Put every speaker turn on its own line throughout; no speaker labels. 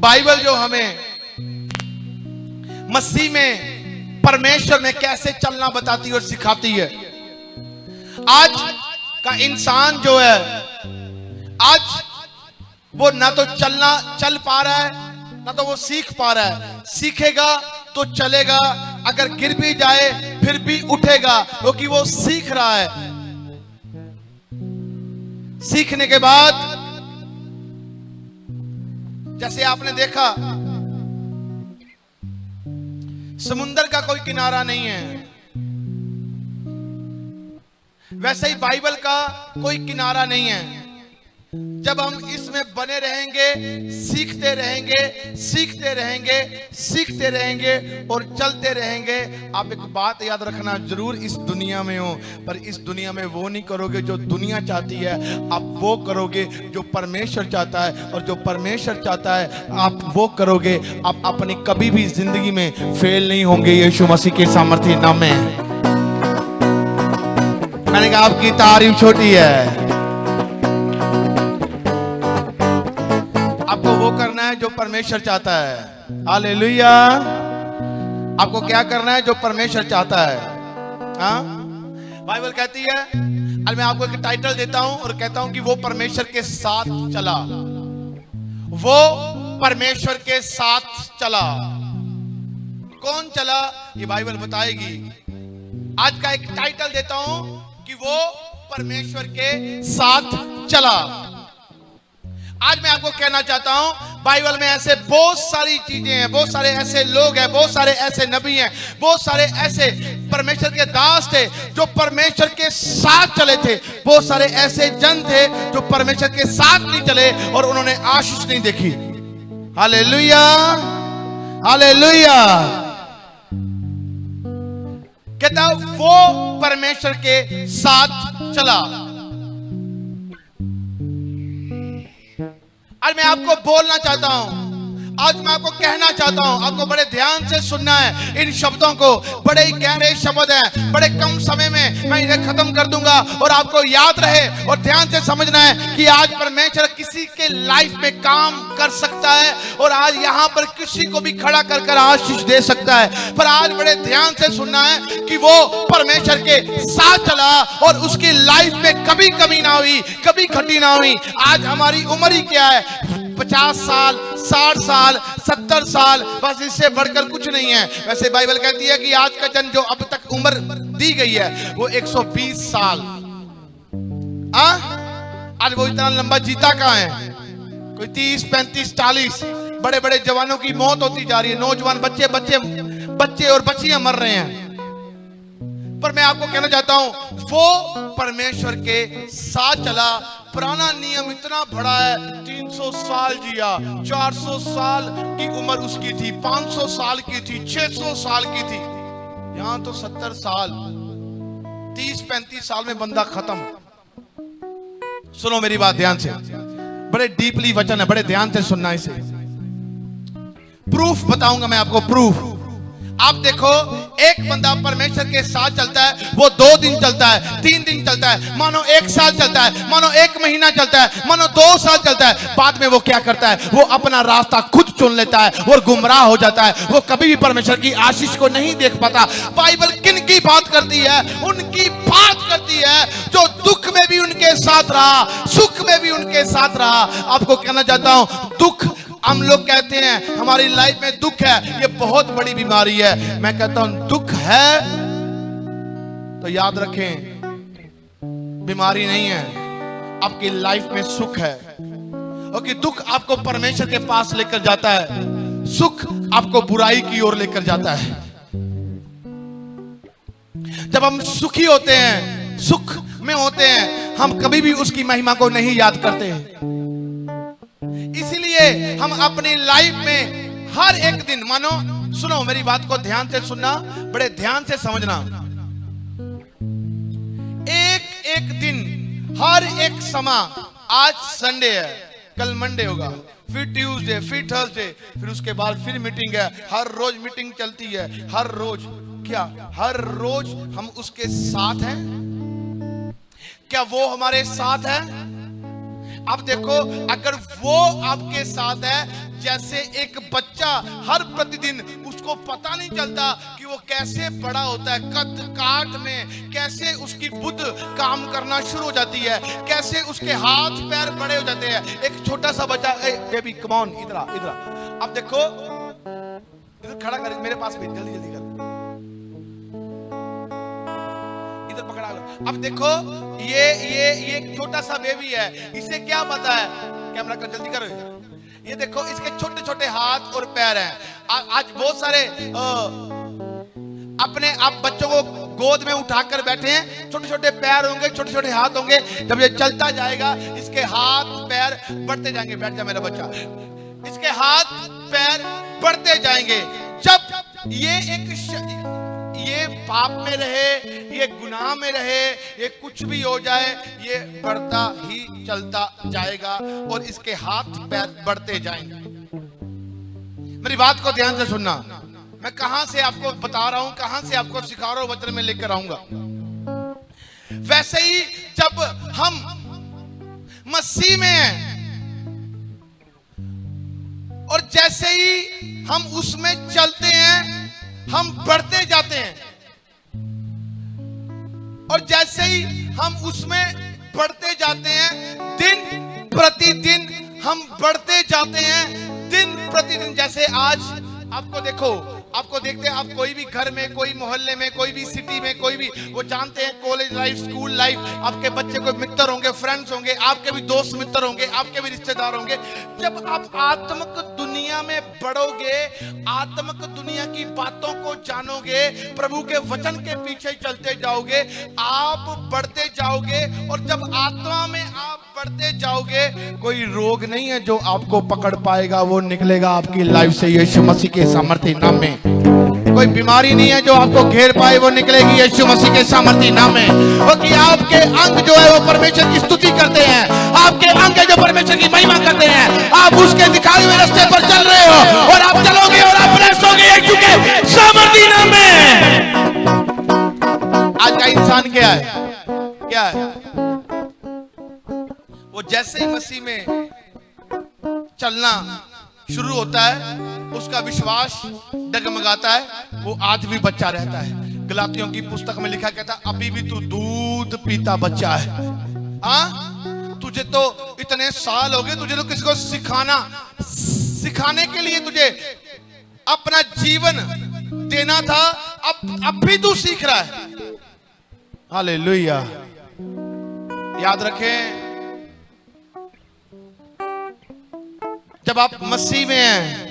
Bible जो हमें मसीह में परमेश्वर में कैसे चलना बताती है और सिखाती है। आज का इंसान जो है, आज वो ना तो चल पा रहा है, ना तो वो सीख पा रहा है। सीखेगा तो चलेगा, अगर गिर भी जाए फिर भी उठेगा, क्योंकि वो सीख रहा है। सीखने के बाद जैसे आपने देखा, समुंदर का कोई किनारा नहीं है, वैसे ही बाइबल का कोई किनारा नहीं है। जब हम इसमें बने रहेंगे, सीखते रहेंगे, सीखते रहेंगे, सीखते रहेंगे और चलते रहेंगे। आप एक बात याद रखना, जरूर इस दुनिया में हो, पर इस दुनिया में वो नहीं करोगे जो दुनिया चाहती है, आप वो करोगे जो परमेश्वर चाहता है। और जो परमेश्वर चाहता है आप वो करोगे। आप अपनी कभी भी जिंदगी में फेल नहीं होंगे, यीशु मसीह के सामर्थ्य नाम में। मैंने कहा आपकी तारीफ छोटी है। आपको वो करना है जो परमेश्वर चाहता है। हालेलुया। आपको क्या करना है जो परमेश्वर चाहता है। हाँ, बाइबल कहती है, और मैं आपको एक टाइटल देता हूं और कहता हूं कि वो परमेश्वर के साथ चला। वो परमेश्वर के साथ चला। कौन चला ये बाइबल बताएगी। आज का एक टाइटल देता हूं कि वो परमेश्वर के साथ चला। आज मैं आपको कहना चाहता हूं, बाइबल में ऐसे बहुत सारी चीजें हैं, बहुत सारे ऐसे लोग हैं, बहुत सारे ऐसे नबी हैं, बहुत सारे ऐसे परमेश्वर के दास थे जो परमेश्वर के साथ चले थे। बहुत सारे ऐसे जन थे जो परमेश्वर के साथ नहीं चले और उन्होंने आशीष नहीं देखी। Hallelujah, hallelujah. कहता वो परमेश्वर के साथ चला। आज मैं आपको बोलना चाहता हूं, आज मैं आपको कहना चाहता हूं, आपको बड़े ध्यान से सुनना है इन शब्दों को। बड़े ही गहरे शब्द हैं, बड़े कम समय में मैं इन्हें खत्म कर दूंगा और आपको याद रहे। और ध्यान से समझना है कि आज परमेश्वर किसी के लाइफ में काम कर सकता है और आज यहां पर किसी को भी खड़ा कर कर आशीष दे सकता है। पर आज बड़े ध्यान से सुनना है कि वो परमेश्वर के साथ चला और उसकी लाइफ में कभी कमी ना हुई, कभी घटी ना हुई। आज हमारी उम्र ही क्या है, 50 साल, 60 साल, 70 साल, बस इससे बढ़कर कुछ नहीं है। वैसे बाइबल कहती है कि आज का जन जो अब तक उम्र दी गई है वो 120 साल। आज वो इतना लंबा जीता कहां है। कोई 30, 35, 40 बड़े बड़े जवानों की मौत होती जा रही है। नौजवान बच्चे और बच्चियां मर रहे हैं। पर मैं आपको कहना चाहता हूं, वो परमेश्वर के साथ चला। पुराना नियम इतना बड़ा है, 300 साल जिया, 400 साल की उम्र उसकी थी, 500 साल की थी, 600 साल की थी। यहां तो 70 साल, 30-35 साल में बंदा खत्म। सुनो मेरी बात ध्यान से, बड़े डीपली वचन है, बड़े ध्यान से सुनना इसे। प्रूफ बताऊंगा मैं आपको, प्रूफ। आप देखो, एक बंदा परमेश्वर के साथ चलता है, वो 2 दिन चलता है, 3 दिन चलता है, मानो 1 साल चलता है, मानो 1 महीना चलता है, मानो 2 साल चलता है। बाद में वो क्या करता है, वो अपना रास्ता खुद चुन लेता है और गुमराह हो जाता है। वो कभी भी परमेश्वर की आशीष को नहीं देख पाता। बाइबल किन की बात करती है? उनकी बात करती है जो दुख में भी उनके साथ रहा, सुख में भी उनके साथ रहा। आपको कहना चाहता हूं, दुख, हम लोग कहते हैं हमारी लाइफ में दुख है, ये बहुत बड़ी बीमारी है। मैं कहता हूं दुख है तो याद रखें, बीमारी नहीं है, आपकी लाइफ में सुख है। क्योंकि दुख आपको परमेश्वर के पास लेकर जाता है, सुख आपको बुराई की ओर लेकर जाता है। जब हम सुखी होते हैं, सुख में होते हैं, हम कभी भी उसकी महिमा को नहीं याद करते हैं। इसीलिए हम अपनी लाइफ में हर एक दिन, मानो, सुनो मेरी बात को ध्यान से सुनना, बड़े ध्यान से समझना। एक एक दिन, हर एक समय, आज संडे है, कल मंडे होगा, फिर ट्यूसडे, फिर थर्सडे, फिर उसके बाद फिर मीटिंग है। हर रोज मीटिंग चलती है, हर रोज। क्या हर रोज हम उसके साथ हैं? क्या वो हमारे साथ है? अब देखो, अगर वो आपके साथ है, जैसे एक बच्चा हर प्रतिदिन उसको पता नहीं चलता कि वो कैसे बड़ा होता है, कद काठ में कैसे उसकी बुद्ध काम करना शुरू हो जाती है, कैसे उसके हाथ पैर बड़े हो जाते हैं। एक छोटा सा बच्चा, बेबी कम ऑन, इधर आ, इधर आ। अब देखो, इधर खड़ा कर, मेरे पास भी, जल्दी जल्दी कर, इधर पकड़ा लो। अब देखो, ये एक छोटा सा बेबी है, इसे क्या पता है, कैमरा कर, जल्दी करो। ये देखो, इसके छोटे छोटे हाथ और पैर हैं। आज बहुत सारे अपने आप बच्चों को गोद में उठाकर बैठे हैं, छोटे छोटे पैर होंगे, छोटे छोटे हाथ होंगे। जब ये चलता जाएगा, इसके हाथ पैर बढ़ते जाएंगे। बैठ जा मेरा बच्चा, इसके हाथ पैर बढ़ते जाएंगे। जब ये पाप में रहे, ये गुनाह में रहे, ये कुछ भी हो जाए, ये बढ़ता ही चलता जाएगा और इसके हाथ पैर बढ़ते जाएंगे। मेरी बात को ध्यान से सुनना, मैं कहां से आपको बता रहा हूं, कहां से आपको सिखा रहा हूं, वचन में लेकर आऊंगा। वैसे ही जब हम मसीह में हैं और जैसे ही हम उसमें चलते हैं, हम बढ़ते जाते हैं। और जैसे ही हम उसमें बढ़ते जाते हैं, दिन प्रतिदिन हम बढ़ते जाते हैं, दिन प्रतिदिन। जैसे आज आपको देखो, आपको देखते हैं, आप कोई भी घर में, कोई मोहल्ले में, कोई भी सिटी में, कोई भी, वो जानते हैं कॉलेज लाइफ, स्कूल लाइफ, आपके बच्चे कोई मित्र होंगे, फ्रेंड्स होंगे, आपके भी दोस्त मित्र होंगे, आपके भी रिश्तेदार होंगे। जब आप आत्मिक दुनिया में बढ़ोगे, आत्मिक दुनिया की बातों को जानोगे, प्रभु के वचन के पीछे चलते जाओगे, आप बढ़ते जाओगे। और जब आत्मा में आप बढ़ते जाओगे, कोई रोग नहीं है जो आपको पकड़ पाएगा, वो निकलेगा आपकी लाइफ से यीशु मसीह के सामर्थ्य नाम में। कोई बीमारी नहीं है जो आपको घेर पाए, वो निकलेगी यीशु मसीह के सामर्थ्य नाम में। क्योंकि आपके अंग जो है वो परमेश्वर की स्तुति करते हैं, आपके अंग है जो परमेश्वर की महिमा करते हैं। आप उसके दिखाए हुए रास्ते पर चल रहे हो और आप चलोगे और आप ब्लेस्ड होगे यीशु के सामर्थ्य नाम में। आज का इंसान क्या है, क्या है? वो जैसे ही मसीह में चलना शुरू होता है, उसका विश्वास डगमगाता है, वो आज भी बच्चा रहता है। गलातियों की पुस्तक में लिखा कहता, अभी भी तू दूध पीता बच्चा है। तुझे तो इतने साल हो गए, तुझे तो किसी को सिखाने के लिए तुझे अपना जीवन देना था, अब भी तू सीख रहा है। हालेलुया। याद रखें, जब आप मसीह में हैं,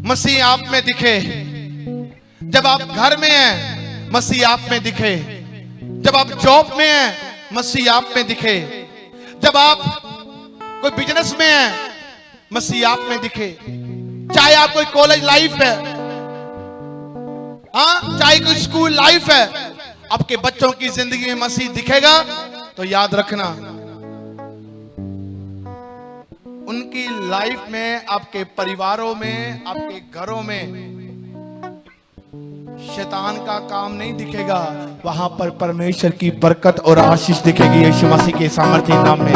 मसीह आप में दिखे। जब आप घर में हैं, मसीह आप में दिखे। जब आप जॉब में हैं, मसीह आप में दिखे। जब आप कोई बिजनेस में हैं, मसीह आप में दिखे। चाहे आप कोई कॉलेज लाइफ है, चाहे कोई स्कूल लाइफ है, आपके बच्चों की जिंदगी में मसीह दिखेगा तो याद रखना, उनकी लाइफ में, आपके परिवारों में, आपके घरों में शैतान का काम नहीं दिखेगा, वहां पर परमेश्वर की बरकत और आशीष दिखेगी यीशु मसीह के सामर्थ्य नाम में।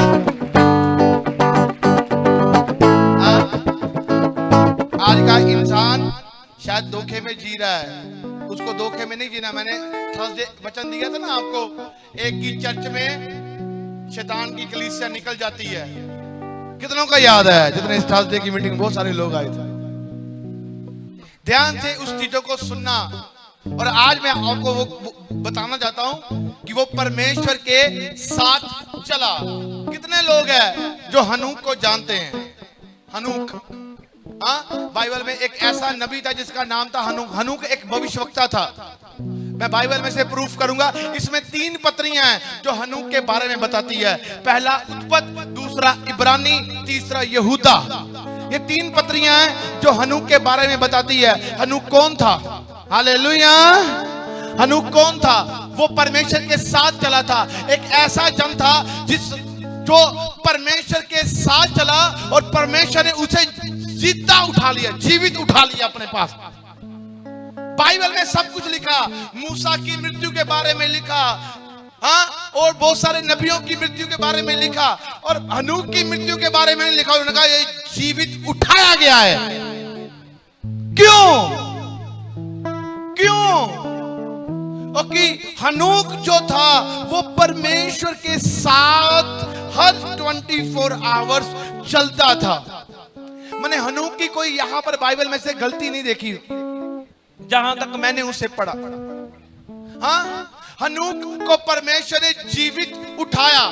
आज का इंसान शायद धोखे में जी रहा है, उसको धोखे में नहीं जीना। मैंने थर्सडे वचन दिया था ना आपको, एक की चर्च में शैतान की कलीसिया निकल जाती है। कितनों का याद है? जितने इस थर्सडे की मीटिंग, बहुत सारे लोग आए थे। ध्यान से उस चीजों को सुनना। और आज मैं आपको वो बताना चाहता हूं कि वो परमेश्वर के साथ चला। कितने लोग हैं जो हनूक को जानते हैं? हनूक, बाइबल में एक ऐसा नबी था जिसका नाम था हनूक। हनूक एक भविष्यवक्ता था। मैं बाइबल में से प्रूफ करूंगा। इसमें 3 पत्रियां हैं जो हनूक के बारे में बताती है। पहला उत्पत्ति, दूसरा इब्रानी, तीसरा यहूदा। ये 3 पत्रियां हैं जो हनूक के बारे में बताती है। हनूक कौन था? हालेलुया। हनूक कौन था? वो परमेश्वर के साथ चला था। एक ऐसा जन था जो परमेश्वर के साथ चला और परमेश्वर ने उसे जिंदा उठा लिया, जीवित उठा लिया अपने पास। बाइबल में सब कुछ लिखा। मूसा की मृत्यु के बारे में लिखा, हाँ, और बहुत सारे नबियों की मृत्यु के बारे में लिखा, और हनूक की मृत्यु के बारे में लिखा। उन्होंने कहा ये जीवित उठाया गया है। क्यों? क्यों? कि हनूक जो था वो परमेश्वर के साथ हर 24 आवर्स चलता था। मैंने हनूक की कोई यहां पर बाइबल में से गलती नहीं देखी, जहां तक मैंने उसे पढ़ा। हाँ, हनूक को परमेश्वर ने जीवित उठाया।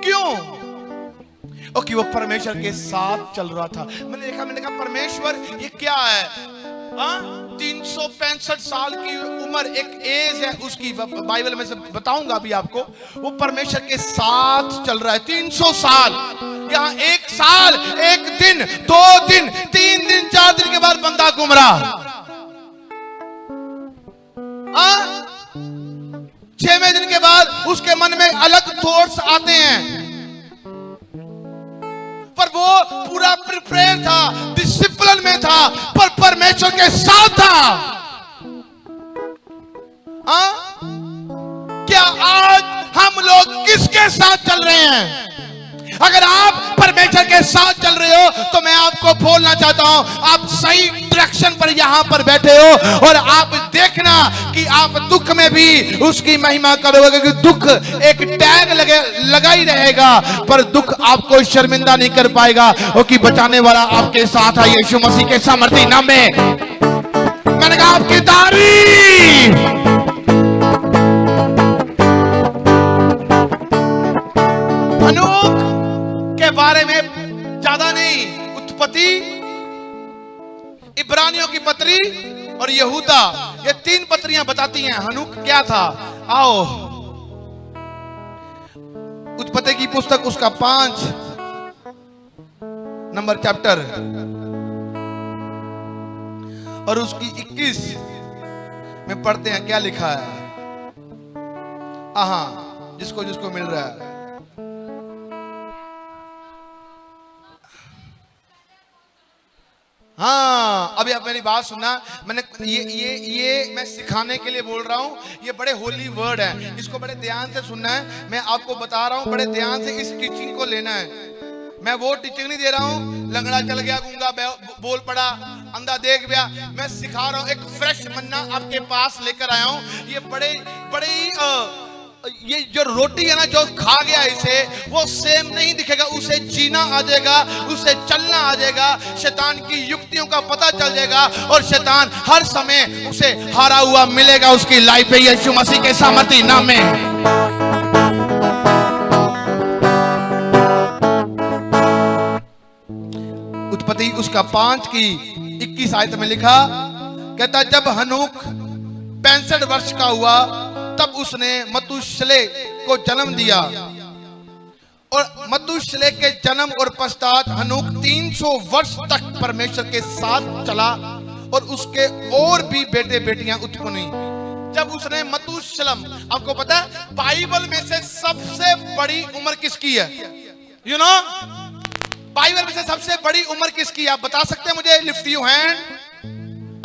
क्यों? कि वो परमेश्वर के साथ चल रहा था। मैंने कहा परमेश्वर ये क्या है? 365 साल की उम्र एक एज है उसकी, बाइबल में से बताऊंगा अभी आपको। वो परमेश्वर के साथ चल रहा है 300 साल। यहाँ 1 साल, 1 दिन, 2 दिन, 3 दिन, 4 दिन के बाद बंदा घूम रहा। 6वें दिन के बाद उसके मन में अलग थॉट्स आते हैं, पर वो पूरा प्रिपेयर था, डिसिप्लिन में था, पर परमेश्वर के साथ था। क्या आज हम लोग किसके साथ चल रहे हैं? अगर आप परमेश्वर के साथ चल रहे हो तो मैं आपको बोलना चाहता हूं, आप सही डायरेक्शन पर यहां पर बैठे हो। और आप देखना कि आप दुख में भी उसकी महिमा करोगे, क्योंकि दुख एक टैग लगा ही रहेगा, पर दुख आपको शर्मिंदा नहीं कर पाएगा, क्योंकि बचाने वाला आपके साथ है यीशु मसीह के सामर्थी नाम में। मैंने कहा आपकी तारीफ। हनूक के बारे में ज्यादा नहीं, उत्पत्ति, इब्रानियों की पत्री और यहूदा, ये 3 पत्रियां बताती हैं हनूक क्या था। आओ, उत्पत्ति की पुस्तक उसका 5 नंबर चैप्टर और उसकी 21 में पढ़ते हैं क्या लिखा है। जिसको जिसको मिल रहा है। हाँ, अभी आप मेरी बात सुनना। मैंने ये मैं सिखाने के लिए बोल रहा हूँ। ये बड़े होली वर्ड है, इसको बड़े ध्यान से सुनना है। मैं आपको बता रहा हूँ, बड़े ध्यान से इस टीचिंग को लेना है। मैं वो टीचिंग नहीं दे रहा हूँ, लंगड़ा चल गया, गूंगा बोल पड़ा, अंधा देख गया। मैं सिखा रहा हूँ, एक फ्रेश मन्ना आपके पास लेकर आया हूँ। ये बड़े ये जो रोटी है ना, जो खा गया इसे, वो सेम नहीं दिखेगा, उसे जीना आ जाएगा, उसे चलना आ जाएगा, शैतान की युक्तियों का पता चल जाएगा, और शैतान हर समय उसे हारा हुआ मिलेगा उसकी लाइफ में यीशु मसीह के सामर्थी नाम में। उत्पत्ति उसका 5 की 21 आयत में लिखा, कहता जब हनूक 65 वर्ष का हुआ तब उसने मतुशले को जन्म दिया, और मतुशले के जन्म और पश्चात हनूक 300 वर्ष तक परमेश्वर के साथ चला, और उसके और भी बेटे बेटियां उत्पन्न हुई। जब उसने मतुशलम, आपको पता है बाइबल में से सबसे बड़ी उम्र किसकी है? यू नो, बाइबल में से सबसे बड़ी उम्र किसकी है? आप बता सकते हैं मुझे? लिफ्ट यू हैंड,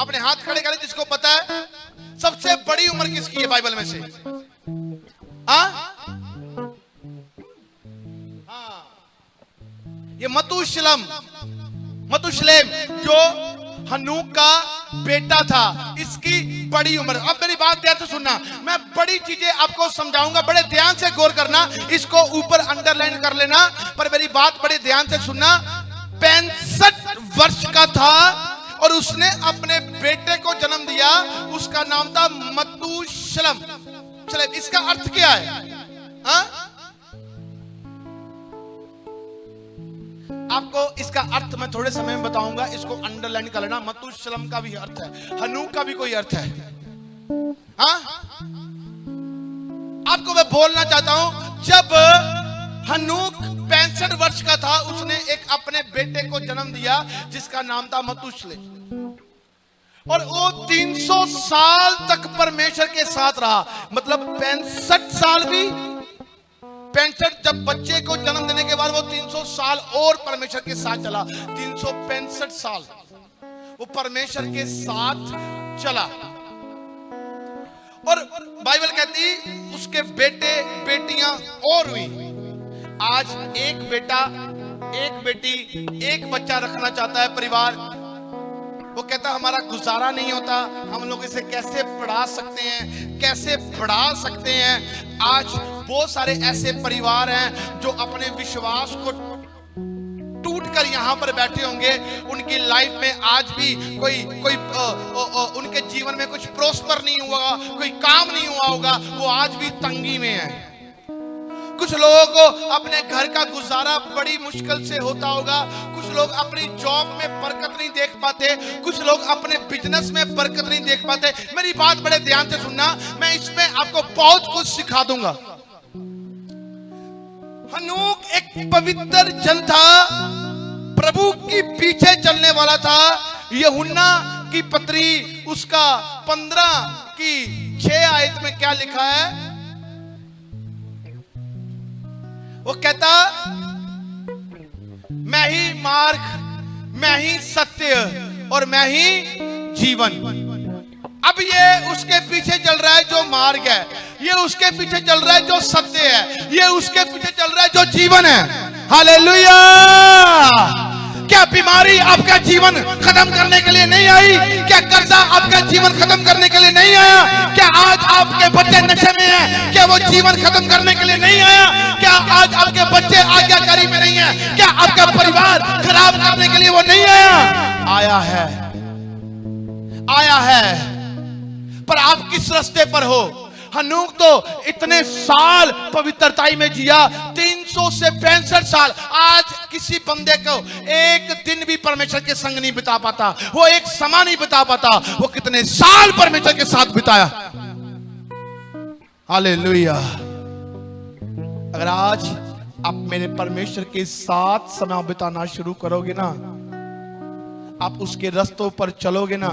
अपने हाथ खड़े करें जिसको पता है सबसे बड़ी उम्र किसकी है बाइबल में से। ये मतुशलेम जो हनूक का बेटा था, इसकी बड़ी उम्र। अब मेरी बात ध्यान से सुनना, मैं बड़ी चीजें आपको समझाऊंगा, बड़े ध्यान से गौर करना, इसको ऊपर अंडरलाइन कर लेना, पर मेरी बात बड़े ध्यान से सुनना। 65 वर्ष का था और उसने अपने बेटे को जन्म दिया, उसका नाम था मतुशलम। चले, इसका अर्थ क्या है? आपको इसका अर्थ मैं थोड़े समय में बताऊंगा, इसको अंडरलाइन कर लेना। मतुशलम का भी अर्थ है, हनूक का भी कोई अर्थ है। आपको मैं बोलना चाहता हूं, जब हनूक 65 वर्ष का था, उसने एक अपने बेटे को जन्म दिया जिसका नाम था मतुशले, और वो 300 साल तक परमेश्वर के साथ रहा। मतलब 65 साल भी 65, जब बच्चे को जन्म देने के बाद वो 300 साल और परमेश्वर के साथ चला। 365 साल वो परमेश्वर के साथ चला, और बाइबल कहती उसके बेटे बेटियां और हुई। आज एक बेटा एक बेटी एक बच्चा रखना चाहता है परिवार, वो कहता हमारा गुजारा नहीं होता, हम लोग इसे कैसे पढ़ा सकते हैं, कैसे बढ़ा सकते हैं। आज बहुत सारे ऐसे परिवार हैं जो अपने विश्वास को टूटकर यहाँ पर बैठे होंगे। उनकी लाइफ में आज भी कोई उनके जीवन में कुछ प्रोस्पर नहीं हुआ, कोई काम नहीं हुआ होगा, वो आज भी तंगी में है। कुछ लोगों को अपने घर का गुजारा बड़ी मुश्किल से होता होगा, कुछ लोग अपनी जॉब में बरकत नहीं देख पाते, कुछ लोग अपने बिजनेस में बरकत नहीं देख पाते। मेरी बात बड़े ध्यान से सुनना, मैं इसमें आपको बहुत कुछ सिखा दूंगा। हनूक एक पवित्र जन था, प्रभु के पीछे चलने वाला था। यूहन्ना की पत्री उसका 15 की 6 आयत में क्या लिखा है? वो कहता मैं ही मार्ग, मैं ही सत्य और मैं ही जीवन। अब ये उसके पीछे चल रहा है जो मार्ग है, ये उसके पीछे चल रहा है जो सत्य है, ये उसके पीछे चल रहा है जो जीवन है। हालेलुया! क्या बीमारी आपका जीवन खत्म करने के लिए नहीं आई? क्या कर्जा आपका जीवन खत्म करने के लिए नहीं आया? क्या आज आपके बच्चे नशे में हैं? क्या वो जीवन खत्म करने के लिए नहीं आया? क्या आज आपके बच्चे आज्ञाकारी में नहीं है? क्या आपका परिवार खराब करने के लिए वो नहीं आया? आया है, आया है। पर आप किस रास्ते पर हो? हनूक तो इतने साल पवित्रताई में जिया, 300 से 65 साल। आज किसी बंदे को एक दिन भी परमेश्वर के संग नहीं बिता पाता, वो एक समय नहीं बिता पाता, वो कितने साल परमेश्वर के साथ बिताया। हालेलुया! अगर आज आप मेरे परमेश्वर के साथ समय बिताना शुरू करोगे ना, आप उसके रास्तों पर चलोगे ना,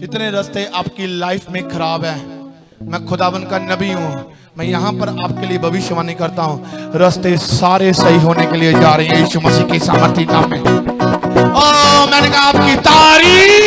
जितने रास्ते आपकी लाइफ में खराब है, मैं खुदावन का नबी हूं, मैं यहां पर आपके लिए भविष्यवाणी करता हूं, रास्ते सारे सही होने के लिए जा रहे हैं यीशु मसीह के सामर्थी नाम में। ओ मैंने कहा आपकी तारीफ।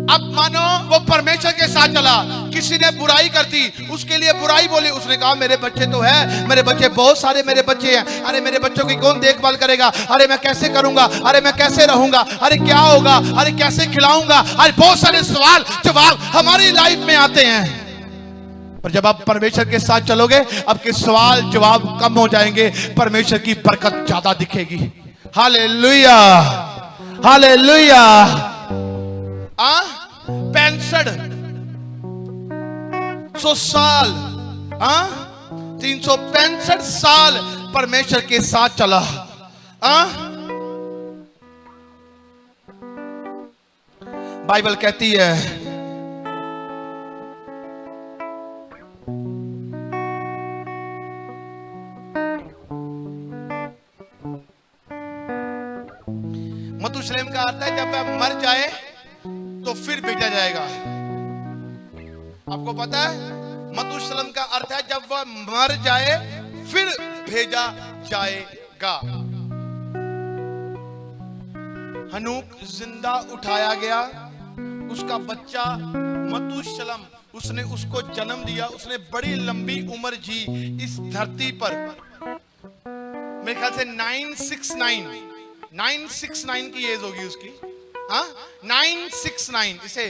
अब मानो वो परमेश्वर के साथ चला, किसी ने बुराई कर दी, उसके लिए बुराई बोली, उसने कहा मेरे बच्चे तो है, मेरे बच्चे बहुत सारे मेरे बच्चे हैं, अरे मेरे बच्चों की कौन देखभाल करेगा, अरे मैं कैसे करूंगा, अरे मैं कैसे रहूंगा, अरे क्या होगा, अरे कैसे खिलाऊंगा, अरे बहुत सारे सवाल जवाब हमारी लाइफ में आते हैं। पर जब आप परमेश्वर के साथ चलोगे, आपके सवाल जवाब कम हो जाएंगे, परमेश्वर की बरकत ज्यादा दिखेगी। हालेलुया! हालेलुया! 65 साल, 365 साल परमेश्वर के साथ चला। बाइबल कहती है मतुशलेम का अर्थ है जब वह मर जाए तो फिर भेजा जाएगा। आपको पता है मतुशलेम का अर्थ है जब वह मर जाए फिर भेजा जाएगा। हनूक जिंदा उठाया गया, उसका बच्चा मतुशलेम, उसने उसको जन्म दिया, उसने बड़ी लंबी उम्र जी इस धरती पर। मेरे ख्याल से 969 की एज होगी उसकी। 969, इसे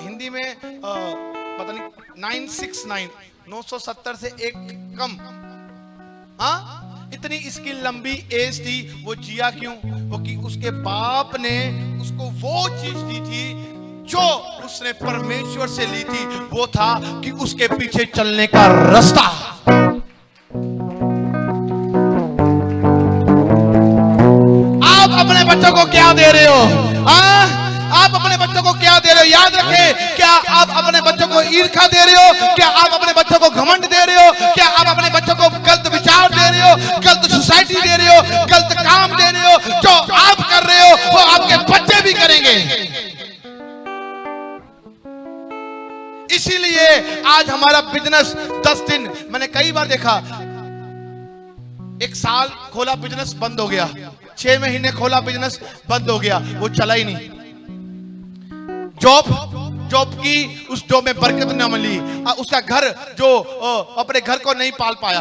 हिंदी में पता नहीं 969, 970 से एक कम। इतनी इसकी लंबी एज थी। वो जिया क्यों? वो कि उसके बाप ने उसको वो चीज दी थी जो उसने परमेश्वर से ली थी, वो था कि उसके पीछे चलने का रास्ता। आप अपने बच्चों को क्या दे रहे हो? आप अपने बच्चों को क्या दे रहे हो? याद रखें, क्या आप अपने बच्चों को ईर्ष्या दे रहे हो? क्या आप अपने बच्चों को घमंड दे रहे हो? क्या आप अपने बच्चों को गलत विचार दे रहे हो, गलत सोसाइटी दे रहे हो, गलत काम दे रहे हो? जो आप कर रहे हो वो आपके बच्चे भी करेंगे। इसीलिए आज हमारा बिजनेस 10 दिन, मैंने कई बार देखा, 1 साल खोला बिजनेस बंद हो गया, 6 महीने खोला बिजनेस, बंद हो गया, वो चला ही नहीं। जॉब की, उस जॉब में बरकत न मिली, उसका घर जो अपने घर को नहीं पाल पाया,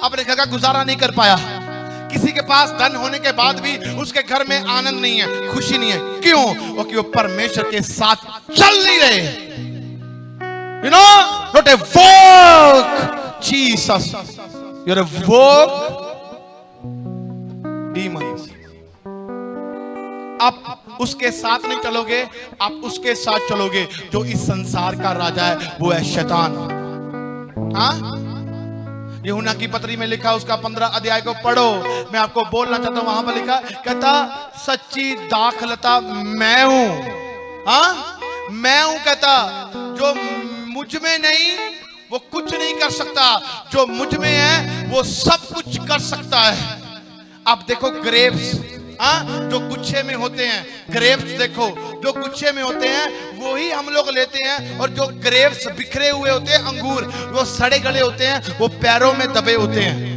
अपने घर का गुजारा नहीं कर पाया। किसी के पास धन होने के बाद भी उसके घर में आनंद नहीं है, खुशी नहीं है। क्यों? क्योंकि वो परमेश्वर के साथ चल नहीं रहे। You know, not a walk Jesus, you are a walk demons. आप उसके साथ नहीं चलोगे, आप उसके साथ चलोगे जो इस संसार का राजा है, वो है शैतान। यूहन्ना की पत्री में लिखा, उसका 15 अध्याय को पढ़ो, मैं आपको बोलना चाहता हूं। वहां पर लिखा, कहता सच्ची दाखलता मैं हूं। मैं हूं, कहता जो मुझ में नहीं वो कुछ नहीं कर सकता, जो मुझ में है वो सब कुछ कर सकता है। आप देखो ग्रेप्स, जो गुच्छे में होते हैं, ग्रेप्स देखो जो गुच्छे में होते हैं वो ही हम लोग लेते हैं, और जो ग्रेप्स बिखरे हुए होते हैं, अंगूर वो सड़े गले होते हैं, वो पैरों में दबे होते हैं।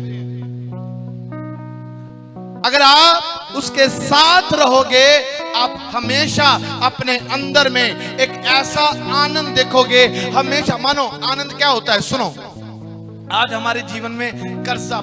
अगर आप उसके साथ रहोगे, आप हमेशा अपने अंदर में एक ऐसा आनंद देखोगे। हमेशा, मानो आनंद क्या होता है, सुनो। आज हमारे जीवन में कर्जा,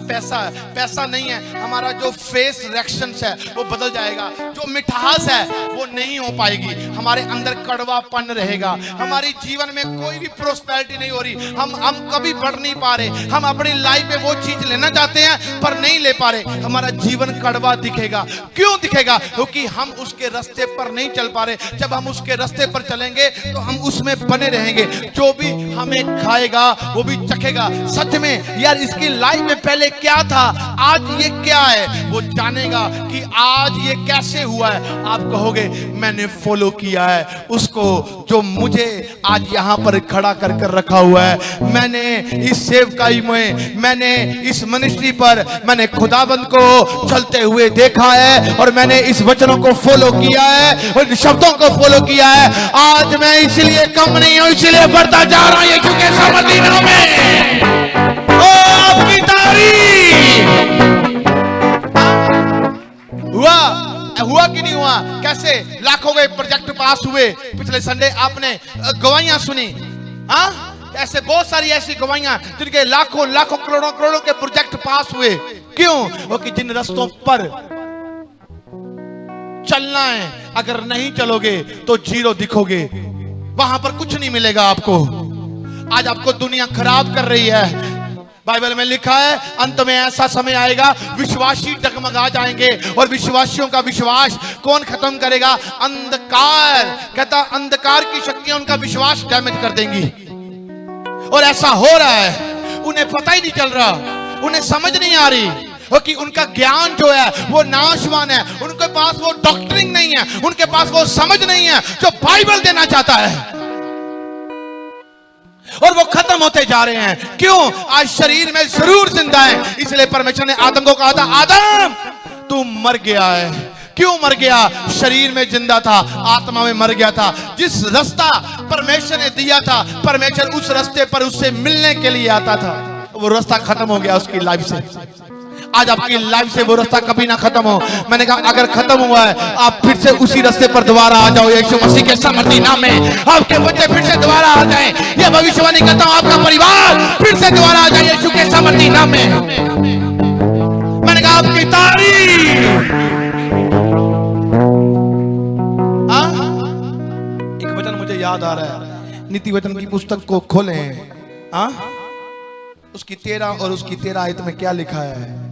पैसा नहीं है, हमारा जो फेस रिएक्शंस है वो बदल जाएगा, जो मिठास है वो नहीं हो पाएगी, हमारे अंदर कड़वापन रहेगा, हमारी जीवन में कोई भी प्रोस्पेरिटी नहीं हो रही, हम कभी बढ़ नहीं पा रहे, हम अपनी लाइफ में वो चीज लेना चाहते हैं पर नहीं ले पा रहे, हमारा जीवन कड़वा दिखेगा। क्यों दिखेगा? क्योंकि हम उसके रास्ते पर नहीं चल पा रहे। जब हम उसके रास्ते पर चलेंगे तो हम उसमें बने रहेंगे, जो भी हमें खाएगा वो भी चखेगा। सच में यार, इसकी लाइफ में पहले क्या था, आज ये क्या है, वो जानेगा कि आज ये कैसे हुआ है। आप कहोगे मैंने फॉलो किया है उसको जो मुझे आज यहां पर खड़ा कर रखा हुआ है। मैंने इस सेवकाई में, मैंने इस मिनिस्ट्री पर, मैंने खुदाबंद को चलते हुए देखा है, और मैंने इस वचनों को फॉलो किया है, और इन शब्दों को फॉलो किया है। आज मैं इसलिए कम नहीं हूं, इसलिए बढ़ता जा रहा हूं यीशु के समर्थी नाम में। आपकी तारीफ। हुआ कि नहीं हुआ? कैसे लाखों के प्रोजेक्ट पास हुए। पिछले संडे आपने गवाहियां सुनी, ऐसे बहुत सारी ऐसी गवाहियां जिनके लाखों करोड़ों के प्रोजेक्ट पास हुए। क्यों? क्योंकि जिन रास्तों पर चलना है, अगर नहीं चलोगे तो जीरो दिखोगे, वहां पर कुछ नहीं मिलेगा आपको। आज आपको दुनिया खराब कर रही है। बाइबल में लिखा है, अंत में ऐसा समय आएगा, विश्वासी डगमगा जाएंगे, और विश्वासियों का विश्वास कौन खत्म करेगा? अंधकार। कहता अंधकार की शक्तियां उनका विश्वास डैमेज कर देंगी, और ऐसा हो रहा है। उन्हें पता ही नहीं चल रहा, उन्हें समझ नहीं आ रही, क्योंकि उनका ज्ञान जो है वो नाशवान है। उनके पास वो डॉक्ट्रिन नहीं है, उनके पास वो समझ नहीं है जो बाइबल देना चाहता है, और वो खत्म होते जा रहे हैं। क्यों? आज शरीर में जरूर जिंदा है, इसलिए परमेश्वर ने आदम को कहा था, आदम तू मर गया है। क्यों मर गया? शरीर में जिंदा था, आत्मा में मर गया था। जिस रास्ता परमेश्वर ने दिया था, परमेश्वर उस रास्ते पर उससे मिलने के लिए आता था, वो रास्ता खत्म हो गया उसकी लाइफ से। आज आपकी लाइफ से वो रास्ता कभी ना खत्म हो। मैंने कहा अगर खत्म हुआ है, आप फिर से उसी रास्ते पर दोबारा आ जाओ यीशु मसीह के सामर्थी नाम में। आपके बच्चे फिर से दोबारा आ जाएं, ये भविष्यवाणी करता हूं। आपका परिवार फिर से दोबारा आ जाए यीशु के सामर्थी नाम में। मैंने कहा आपकी तारीफ। एक वचन मुझे याद आ रहा है, नीति वचन की पुस्तक को खोलें, उसकी 13 और उसकी 13 आयत में क्या लिखा है?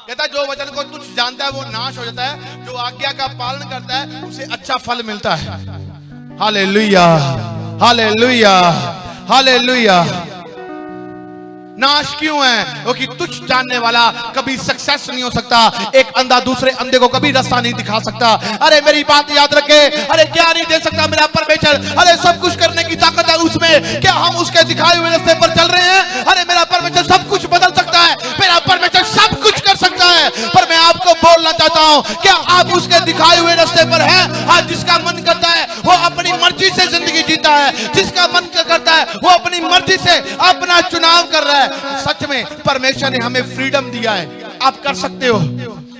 कहता जो वचन को तुच्छ जानता है वो नाश हो जाता है, जो आज्ञा का पालन करता है उसे अच्छा फल मिलता है। Hallelujah, hallelujah, hallelujah. नाश क्यों है? क्योंकि तुच्छ जानने वाला कभी सक्सेस नहीं हो सकता। एक अंधा दूसरे अंधे को कभी रास्ता नहीं दिखा सकता। अरे मेरी बात याद रखे, अरे क्या नहीं दे सकता मेरा परमेश्वर? अरे सब कुछ करने की ताकत है उसमें। क्या हम उसके दिखाए हुए रास्ते पर चल रहे हैं? अरे मेरा परमेश्वर सब कुछ बदल सकता है, मेरा परमेश्वर सब कुछ कर सकता है। पर मैं आपको बोलना चाहता हूँ, क्या आप उसके दिखाए हुए रास्ते पर हैं? आज जिसका मन करता है वो मर्जी से जिंदगी जीता है, जिसका मन करता है वो अपनी मर्जी से अपना चुनाव कर रहा है। सच में परमेश्वर ने हमें फ्रीडम दिया है, आप कर सकते हो।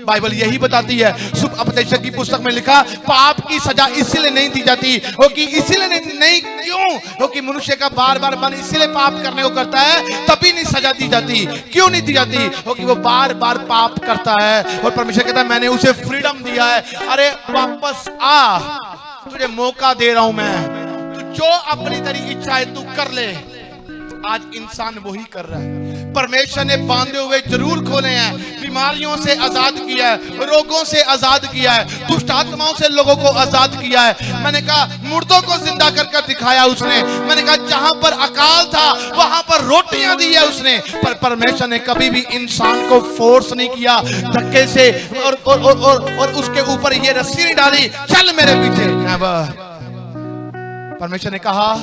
बाइबल यही बताती है, शुभ उपदेशक की पुस्तक में लिखा, पाप की सजा इसलिए नहीं दी जाती हो कि इसीलिए नहीं क्यों हो कि मनुष्य का बार बार मन इसलिए पाप करने को करता है, तभी नहीं सजा दी जाती। क्यों नहीं दी जाती हो कि वो बार बार पाप करता है और परमेश्वर कहता है मैंने उसे फ्रीडम दिया है, अरे वापस आ, तुझे मौका दे रहा हूं मैं, तू जो अपनी तेरी इच्छा है तू कर ले। आज इंसान वही कर रहा है। परमेश्वर ने बांधे हुए जरूर खोले हैं, बीमारियों से आजाद किया है, रोगों से आजाद किया है, दुष्ट आत्माओं से लोगों को आजाद किया है। मैंने कहा मुर्दों को जिंदा कर कर दिखाया उसने। मैंने कहा जहां पर अकाल था वहां पर रोटियां दी है उसने। पर परमेश्वर ने कभी भी इंसान को फोर्स नहीं किया धक्के से और उसके ऊपर ये रस्सी नहीं डाली चल मेरे पीछे। नेवर। परमेश्वर ने कहा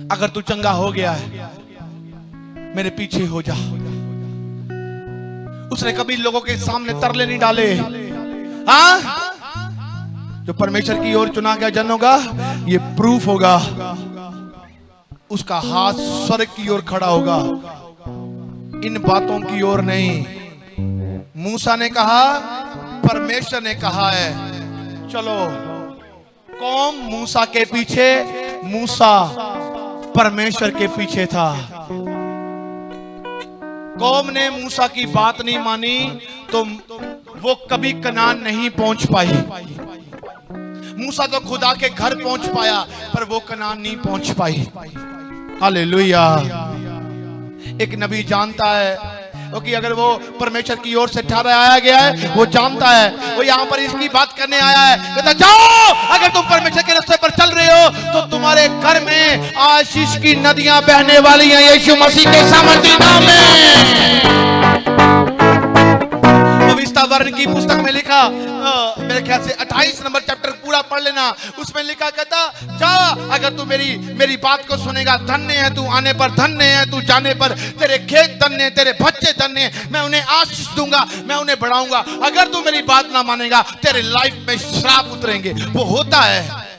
अगर तू चंगा हो गया है मेरे पीछे हो जा। उसने कभी लोगों के सामने तरले नहीं डाले। हाँ, जो परमेश्वर की ओर चुना गया जन होगा, ये प्रूफ होगा उसका हाथ स्वर्ग की ओर खड़ा होगा, इन बातों की ओर नहीं। मूसा ने कहा, परमेश्वर ने कहा है चलो। कौम मूसा के पीछे, मूसा परमेश्वर के पीछे था। कौम ने मूसा की बात नहीं मानी तो वो कभी कनान नहीं पहुंच पाई। मूसा तो खुदा के घर पहुंच पाया पर वो कनान नहीं पहुंच पाई। हालेलुया। एक नबी जानता है कि अगर वो परमेश्वर की ओर से ठहराया गया है, वो जानता है, वो यहाँ पर इसकी बात करने आया है। कहता जाओ, अगर तुम परमेश्वर के रास्ते पर चल रहे हो तो तुम्हारे घर में आशीष की नदियां बहने वाली हैं यीशु मसीह के सामर्थी नाम में। वर्ण की पुस्तक में लिखा, मेरे ख्याल से 28 नंबर चैप्टर पूरा पढ़ लेना, उसमें लिखा कहता जा, अगर तू मेरी बात को सुनेगा, धन्य है तू आने पर, धन्य है तू जाने पर, तेरे खेत धन्य, तेरे बच्चे धन्य, मैं उन्हें आशीष दूंगा, मैं उन्हें बढ़ाऊंगा। अगर तू मेरी बात ना मानेगा तेरे लाइफ में श्राप उतरेंगे। वो होता है।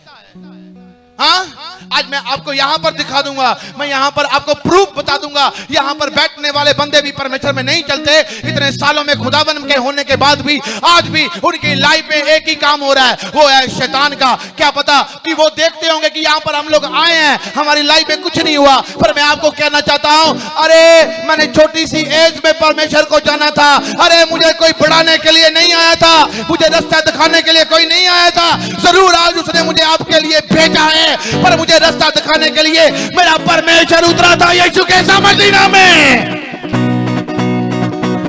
हाँ, आज मैं आपको यहाँ पर दिखा दूंगा, मैं यहाँ पर आपको प्रूफ बता दूंगा। यहाँ पर बैठने वाले बंदे भी परमेश्वर में नहीं चलते, इतने सालों में खुदावन के होने के बाद भी आज भी उनकी लाइफ में एक ही काम हो रहा है, वो है शैतान का। क्या पता कि वो देखते होंगे कि यहाँ पर हम लोग आए हैं, हमारी लाइफ में कुछ नहीं हुआ, पर मैं आपको कहना चाहता हूँ, अरे मैंने छोटी सी एज में परमेश्वर को जाना था। अरे मुझे कोई बढ़ाने के लिए नहीं आया था, मुझे रास्ता दिखाने के लिए कोई नहीं आया था। जरूर आज उसने मुझे आपके लिए भेजा है, पर मुझे रास्ता दिखाने के लिए मेरा परमेश्वर उतरा था यीशु के सामर्थी नाम में।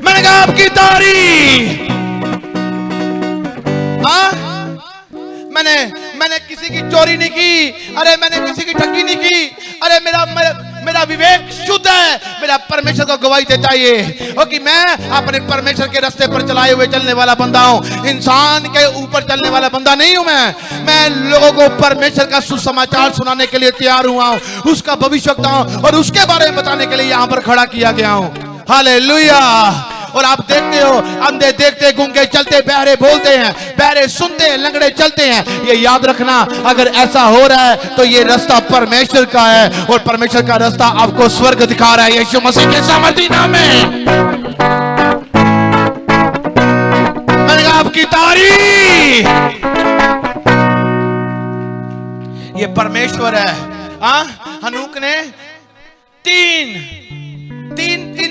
मैंने कहा आपकी तारीफ। मैंने किसी की चोरी नहीं की, अरे मैंने किसी की ठगी नहीं की, अरे मेरा विवेक शुद्ध है। मेरा परमेश्वर को गवाही देता है कि मैं अपने परमेश्वर के रास्ते पर चलाए हुए चलने वाला बंदा हूं, इंसान के ऊपर चलने वाला बंदा नहीं हूं। मैं लोगों को परमेश्वर का सुसमाचार सुनाने के लिए तैयार हुआ हूं, उसका भविष्यवक्ता हूं और उसके बारे में बताने के लिए यहां पर खड़ा किया गया हूं। हालेलुया। और आप देखते हो, अंधे देखते, गूंगे चलते, बहरे बोलते हैं, बहरे सुनते हैं, लंगड़े चलते हैं। ये याद रखना, अगर ऐसा हो रहा है तो ये रास्ता परमेश्वर का है और परमेश्वर का रास्ता आपको स्वर्ग दिखा रहा है यीशु मसीह के सामर्थी नाम में। मैंने कहा आपकी तारीफ। ये परमेश्वर है। हनूक ने तीन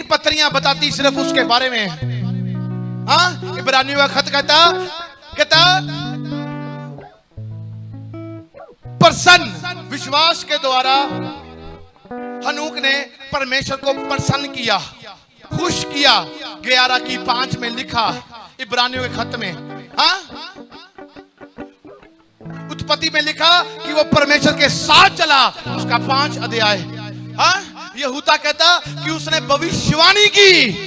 पत्रियां बताती सिर्फ उसके बारे में। इब्रानियों का खत कहता प्रसन्न विश्वास के द्वारा हनूक ने परमेश्वर को प्रसन्न किया, खुश किया। 11:5 में लिखा इब्रानियों के खत में। उत्पत्ति में लिखा कि वो परमेश्वर के साथ चला, उसका 5 अध्याय। यहूदा कहता कि उसने भविष्यवाणी की।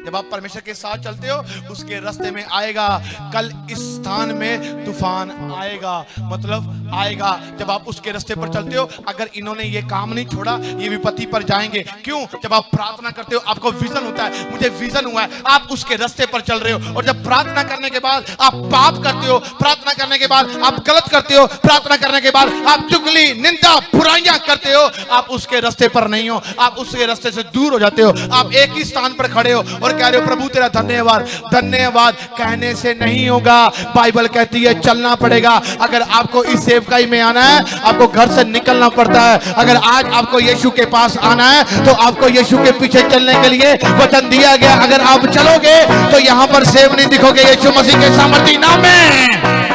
जब आप परमेश्वर के साथ चलते हो, उसके रास्ते में आएगा कल इस स्थान में तूफान आएगा, मतलब आएगा जब आप उसके रास्ते पर चलते हो। अगर इन्होंने ये काम नहीं छोड़ा, ये विपत्ति पर जाएंगे। क्यों? जब आप प्रार्थना करते हो, आपको विजन होता है, मुझे विजन हुआ है, आप उसके रास्ते पर चल रहे हो। और जब प्रार्थना करने के बाद आप पाप करते हो, प्रार्थना करने के बाद आप गलत करते हो, प्रार्थना करने के बाद आप चुगली, निंदा, बुराइयां करते हो, आप उसके रास्ते पर नहीं हो, आप उसके रास्ते से दूर हो जाते हो। आप एक ही स्थान पर खड़े हो और कह रहे हो प्रभु तेरा धन्यवाद। धन्यवाद कहने से नहीं होगा, बाइबल कहती है चलना पड़ेगा। अगर आपको इस सेवकाई में आना है, आपको घर से निकलना पड़ता है। अगर आज आपको यीशु के पास आना है तो आपको यीशु के पीछे चलने के लिए वचन दिया गया। अगर आप चलोगे तो यहां पर सेव नहीं दिखोगे, यीशु मसीह के सामर्थी नाम में।